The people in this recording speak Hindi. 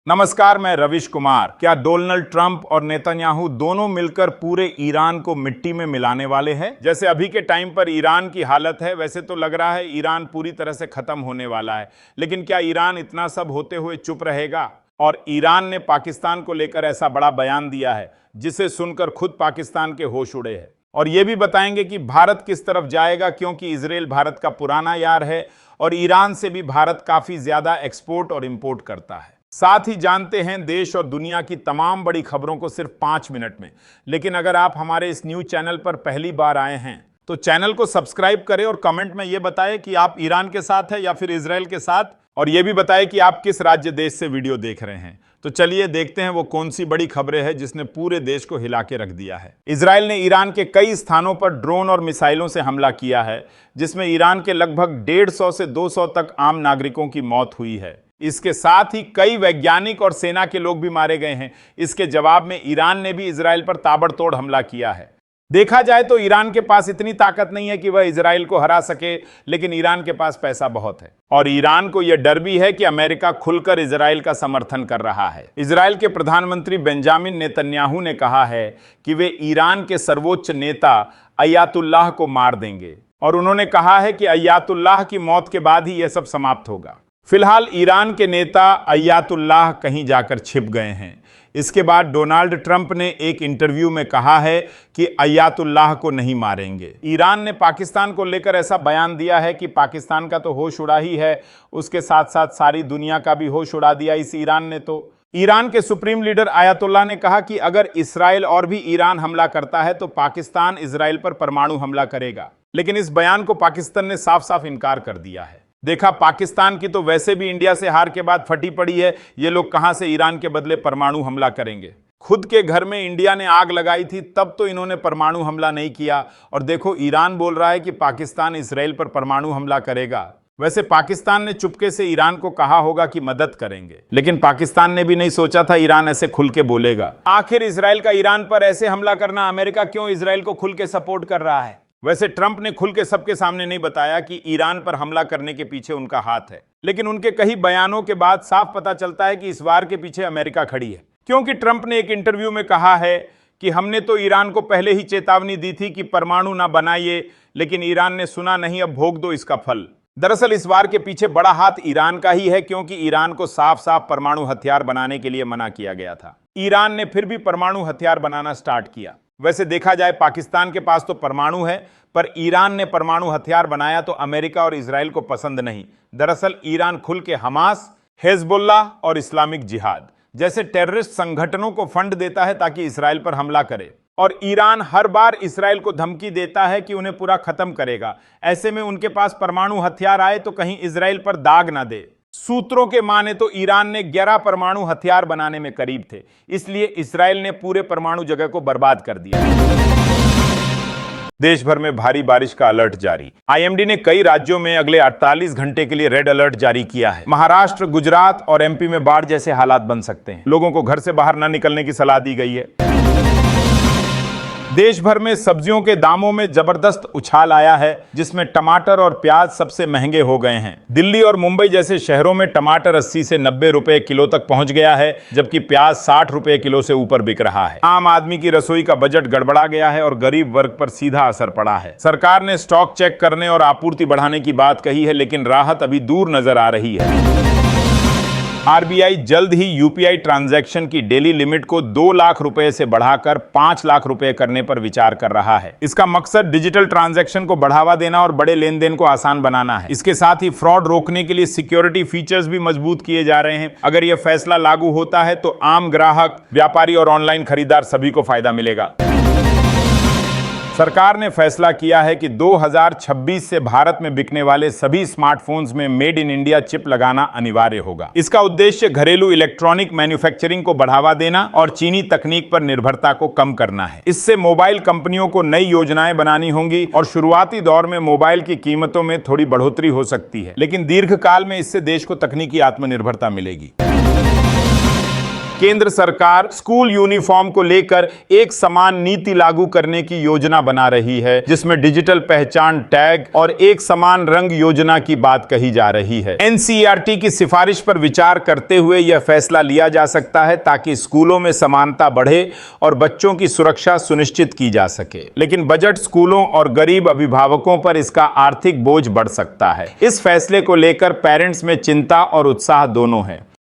नमस्कार, मैं रविश कुमार। क्या डोनाल्ड ट्रंप और नेतन्याहू दोनों मिलकर पूरे ईरान को मिट्टी में मिलाने वाले हैं? जैसे अभी के टाइम पर ईरान की हालत है, वैसे तो लग रहा है ईरान पूरी तरह से खत्म होने वाला है। लेकिन क्या ईरान इतना सब होते हुए चुप रहेगा? और ईरान ने पाकिस्तान को लेकर ऐसा बड़ा बयान दिया है जिसे सुनकर खुद पाकिस्तान के होश उड़े हैं। और ये भी बताएंगे कि भारत किस तरफ जाएगा, क्योंकि इजराइल भारत का पुराना यार है और ईरान से भी भारत काफी ज्यादा एक्सपोर्ट और इंपोर्ट करता है। साथ ही जानते हैं देश और दुनिया की तमाम बड़ी खबरों को सिर्फ 5 मिनट में। लेकिन अगर आप हमारे इस न्यूज चैनल पर पहली बार आए हैं तो चैनल को सब्सक्राइब करें और कमेंट में यह बताएं कि आप ईरान के साथ हैं या फिर इजराइल के साथ, और यह भी बताएं कि आप किस राज्य देश से वीडियो देख रहे हैं। तो चलिए देखते हैं वो कौन सी बड़ी खबरें हैं जिसने पूरे देश को हिला के रख दिया है। इजराइल ने ईरान के कई स्थानों पर ड्रोन और मिसाइलों से हमला किया है, जिसमें ईरान के लगभग 150 से 200 तक आम नागरिकों की मौत हुई है। इसके साथ ही कई वैज्ञानिक और सेना के लोग भी मारे गए हैं। इसके जवाब में ईरान ने भी इजराइल पर ताबड़तोड़ हमला किया है। देखा जाए तो ईरान के पास इतनी ताकत नहीं है कि वह इजराइल को हरा सके, लेकिन ईरान के पास पैसा बहुत है और ईरान को यह डर भी है कि अमेरिका खुलकर इजराइल का समर्थन कर रहा है। इजराइल के प्रधानमंत्री बेंजामिन नेतन्याहू ने कहा है कि वे ईरान के सर्वोच्च नेता अयातुल्लाह को मार देंगे और उन्होंने कहा है कि अयातुल्लाह की मौत के बाद ही यह सब समाप्त होगा। फिलहाल ईरान के नेता अयातुल्लाह कहीं जाकर छिप गए हैं। इसके बाद डोनाल्ड ट्रंप ने एक इंटरव्यू में कहा है कि अयातुल्लाह को नहीं मारेंगे। ईरान ने पाकिस्तान को लेकर ऐसा बयान दिया है कि पाकिस्तान का तो होश उड़ा ही है, उसके साथ साथ सारी दुनिया का भी होश उड़ा दिया इस ईरान ने। तो ईरान के सुप्रीम लीडर अयातुल्लाह ने कहा कि अगर इसराइल और भी ईरान हमला करता है तो पाकिस्तान इसराइल पर परमाणु हमला करेगा। लेकिन इस बयान को पाकिस्तान ने साफ साफ इनकार कर दिया है। देखा, पाकिस्तान की तो वैसे भी इंडिया से हार के बाद फटी पड़ी है, ये लोग कहां से ईरान के बदले परमाणु हमला करेंगे। खुद के घर में इंडिया ने आग लगाई थी, तब तो इन्होंने परमाणु हमला नहीं किया, और देखो ईरान बोल रहा है कि पाकिस्तान इसराइल पर परमाणु हमला करेगा। वैसे पाकिस्तान ने चुपके से ईरान को कहा होगा कि मदद करेंगे, लेकिन पाकिस्तान ने भी नहीं सोचा था ईरान ऐसे खुल के बोलेगा। आखिर इसराइल का ईरान पर ऐसे हमला करना, अमेरिका क्यों इसराइल को खुल के सपोर्ट कर रहा है? वैसे ट्रंप ने खुल के सबके सामने नहीं बताया कि ईरान पर हमला करने के पीछे उनका हाथ है, लेकिन उनके कई बयानों के बाद साफ पता चलता है कि इस वार के पीछे अमेरिका खड़ी है। क्योंकि ट्रंप ने एक इंटरव्यू में कहा है कि हमने तो ईरान को पहले ही चेतावनी दी थी कि परमाणु ना बनाइए, लेकिन ईरान ने सुना नहीं, अब भोग दो इसका फल। दरअसल इस वार के पीछे बड़ा हाथ ईरान का ही है, क्योंकि ईरान को साफ साफ परमाणु हथियार बनाने के लिए मना किया गया था। ईरान ने फिर भी परमाणु हथियार बनाना स्टार्ट किया। वैसे देखा जाए पाकिस्तान के पास तो परमाणु है, पर ईरान ने परमाणु हथियार बनाया तो अमेरिका और इजराइल को पसंद नहीं। दरअसल ईरान खुल के हमास, हिजबुल्लाह और इस्लामिक जिहाद जैसे टेररिस्ट संगठनों को फंड देता है ताकि इजराइल पर हमला करे, और ईरान हर बार इजराइल को धमकी देता है कि उन्हें पूरा खत्म करेगा। ऐसे में उनके पास परमाणु हथियार आए तो कहीं इजराइल पर दाग ना दे। सूत्रों के माने तो ईरान ने 11 परमाणु हथियार बनाने में करीब थे, इसलिए इजराइल ने पूरे परमाणु जगह को बर्बाद कर दिया। देश भर में भारी बारिश का अलर्ट जारी। आईएमडी ने कई राज्यों में अगले 48 घंटे के लिए रेड अलर्ट जारी किया है। महाराष्ट्र, गुजरात और एमपी में बाढ़ जैसे हालात बन सकते हैं। लोगों को घर से बाहर न निकलने की सलाह दी गई है। देश भर में सब्जियों के दामों में जबरदस्त उछाल आया है, जिसमें टमाटर और प्याज सबसे महंगे हो गए हैं। दिल्ली और मुंबई जैसे शहरों में टमाटर 80 से 90 रुपए किलो तक पहुंच गया है, जबकि प्याज 60 रुपए किलो से ऊपर बिक रहा है। आम आदमी की रसोई का बजट गड़बड़ा गया है और गरीब वर्ग पर सीधा असर पड़ा है। सरकार ने स्टॉक चेक करने और आपूर्ति बढ़ाने की बात कही है, लेकिन राहत अभी दूर नजर आ रही है। आरबीआई जल्द ही यूपीआई ट्रांजैक्शन की डेली लिमिट को 2 लाख रुपए से बढ़ाकर 5 लाख रुपए करने पर विचार कर रहा है। इसका मकसद डिजिटल ट्रांजैक्शन को बढ़ावा देना और बड़े लेन देन को आसान बनाना है। इसके साथ ही फ्रॉड रोकने के लिए सिक्योरिटी फीचर्स भी मजबूत किए जा रहे हैं। अगर यह फैसला लागू होता है तो आम ग्राहक, व्यापारी और ऑनलाइन खरीदार सभी को फायदा मिलेगा। सरकार ने फैसला किया है कि 2026 से भारत में बिकने वाले सभी स्मार्टफोन्स में मेड इन इंडिया चिप लगाना अनिवार्य होगा। इसका उद्देश्य घरेलू इलेक्ट्रॉनिक मैन्युफैक्चरिंग को बढ़ावा देना और चीनी तकनीक पर निर्भरता को कम करना है। इससे मोबाइल कंपनियों को नई योजनाएं बनानी होंगी और शुरुआती दौर में मोबाइल की कीमतों में थोड़ी बढ़ोतरी हो सकती है, लेकिन दीर्घकाल में इससे देश को तकनीकी आत्मनिर्भरता मिलेगी। केंद्र सरकार स्कूल यूनिफॉर्म को लेकर एक समान नीति लागू करने की योजना बना रही है, जिसमें डिजिटल पहचान टैग और एक समान रंग योजना की बात कही जा रही है। एनसीईआरटी की सिफारिश पर विचार करते हुए यह फैसला लिया जा सकता है ताकि स्कूलों में समानता बढ़े और बच्चों की सुरक्षा सुनिश्चित की जा सके। लेकिन बजट स्कूलों और गरीब अभिभावकों पर इसका आर्थिक बोझ बढ़ सकता है। इस फैसले को लेकर पेरेंट्स में चिंता और उत्साह दोनों है।